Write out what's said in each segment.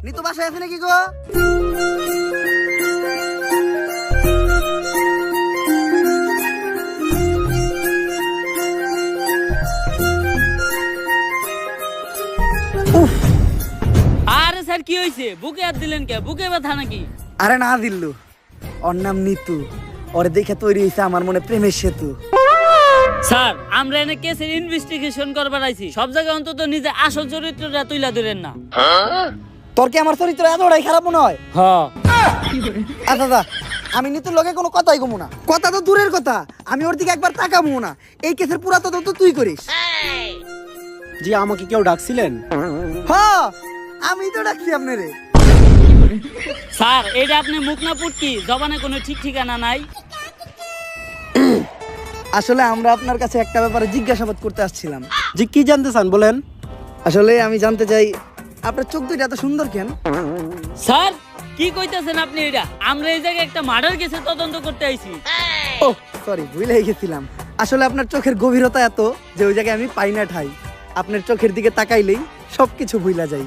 নিতু বাসায় আছে নাকি গো? আরে স্যার কি হয়েছে? বুকে হাত দিলেন কে? বুকে ব্যথা নাকি? আরে না দিল্লু, ওর নাম নিতু। ওরে দেখে তৈরি হয়েছে আমার মনে প্রেমের সেতু। স্যার আমরা এনে কেসের ইনভেস্টিগেশন করবার আইছি, সব জায়গায় অন্তত নিজে আসল চরিত্রটা তুইলা ধরেন না। তোর কি আমার চরিত্র এতটাই খারাপ মনে হয়? হ্যাঁ। আচ্ছা দা, আমি নিতুর লগে কোনো কথাই কমু না। কথা তো দূরের কথা, আমি ওর দিকে একবার তাকাবো না। এই কেসের পুরা তদন্ত তুই করিস। জি, আমাকে কেউ ডাকছিলেন? হ্যাঁ, আমি তো ডাকছি আপনারে। স্যার এটা আপনি মুখ না পুটকি, জবানে কোনো ঠিক ঠিকানা নাই। আসলে আমরা আপনার কাছে একটা ব্যাপারে জিজ্ঞাসাবাদ করতে আসছিলাম। জি, কি জানতে চান বলেন? আসলে আমি জানতে চাই আপনার চোখ দুইটা এত সুন্দর কেন? স্যার কি কইতাছেন আপনি? এটা আমরা এই জায়গায় একটা মার্ডার কেসে তদন্ত করতে আইছি। ও সরি, ভুলে গেছিলাম। আসলে আপনার চোখের গভীরতা এত যে ওই জায়গায় আমি পাই না ঠাই। আপনার চোখের দিকে তাকাইলেই সবকিছু ভুলা যাই।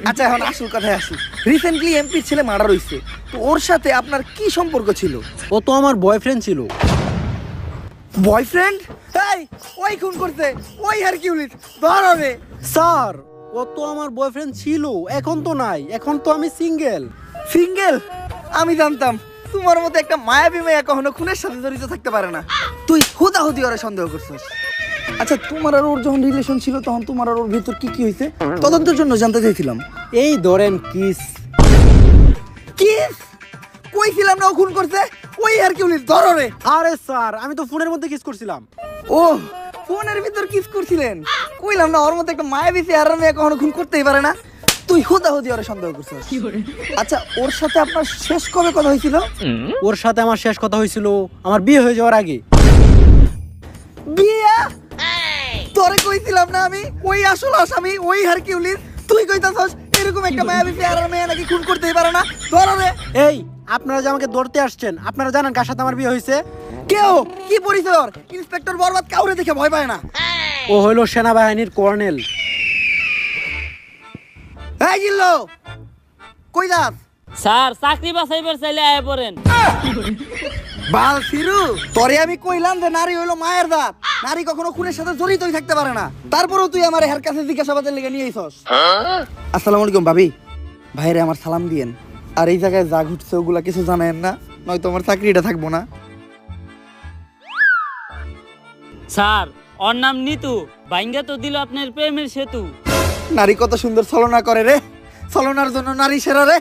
আচ্ছা, এখন আসল কথায় আসি। রিসেন্টলি এমপির ছেলে মার্ডার হইছে, তো ওর সাথে আপনার কি সম্পর্ক ছিল? ও তো আমার বয়ফ্রেন্ড ছিল। বয়ফ্রেন্ড? এই, ওই খুন করছে, ওই হারকিউলিস, ধর ওরে। স্যার, ও তো আমার বয়ফ্রেন্ড ছিল, এখন তো নাই, এখন তো আমি সিঙ্গেল। সিঙ্গেল? আমি জানতাম তোমার মতো একটা মায়াবী মেয়ে কখনো খুনের সাথে জড়িত থাকতে পারে না। তুই হুদাহুদি ওরে সন্দেহ করছিস। আচ্ছা, তোমার আর ওর যখন রিলেশন ছিল তখন তোমার আর ওর ভিতর কি কি হয়েছে তদন্তের জন্য জানতে চাইছিলাম। এই ধরেন কিস। কিস? কইছিলাম না ও খুন করছে, ওই হারকিউলিস, ধর ওরে। আরে স্যার, আমি তো ফোনের মধ্যে কিস করছিলাম। ও, ফোনের ভিতর কিস করছিলেন? কইলাম না ওর মতো একটা মায়াবী চেহারার মেয়ে কখনো খুন করতেই পারে না। তুই হুদাহুদি ওরে সন্দেহ করছিস। আচ্ছা, ওর সাথে আপনার শেষ কবে কথা হয়েছিল? ওর সাথে আমার শেষ কথা হয়েছিল আমার বিয়ে হয়ে যাওয়ার আগে। বিয়া? তোরে কইছিলাম না আমি ওই আসল আসামি, ওই হারকিউলিস। তুই কইতাছস এরকম একটা মায়াবী চেহারার মেয়ে নাকি খুন করতেই পারে না? ধর ওরে। এই, আপনারা যে আমাকে ধরতে আসছেন, আপনারা জানেন কার সাথে আমার বিয়ে হয়েছে? কেউ কি পরিচয় ওর? ইন্সপেক্টর বরবাদ কাউরে দেখে ভয় পায় না। ও হইলো সেনাবাহিনীর কর্নেল। এই জিল্লো, কই যাস? স্যার চাকরি বাছাইবার চাইলে আয় পড়েন। বাল ফিরু, তোরে আমি কইলাম যে নারী হইলো মায়ের জাত, নারী কখনো খুনের সাথে জড়িতই থাকতে পারে না। তারপরেও তুই আমার হের কাছে জিজ্ঞাসাবাদের লেগে নিয়ে আইছস। আসসালামু আলাইকুম ভাবি। ভাইরে আমার সালাম দিয়েন। আর এই জায়গায় যা ঘটছে ওগুলা কিছু জানেন না, নয়তো আমার চাকরিটা থাকবো না। স্যার ওর নাম নিতু, বাইঙ্গা তো দিল আপনার প্রেমের সেতু। নারী কত সুন্দর ছলনা করে রে, ছলনার জন্য নারী সেরা রে।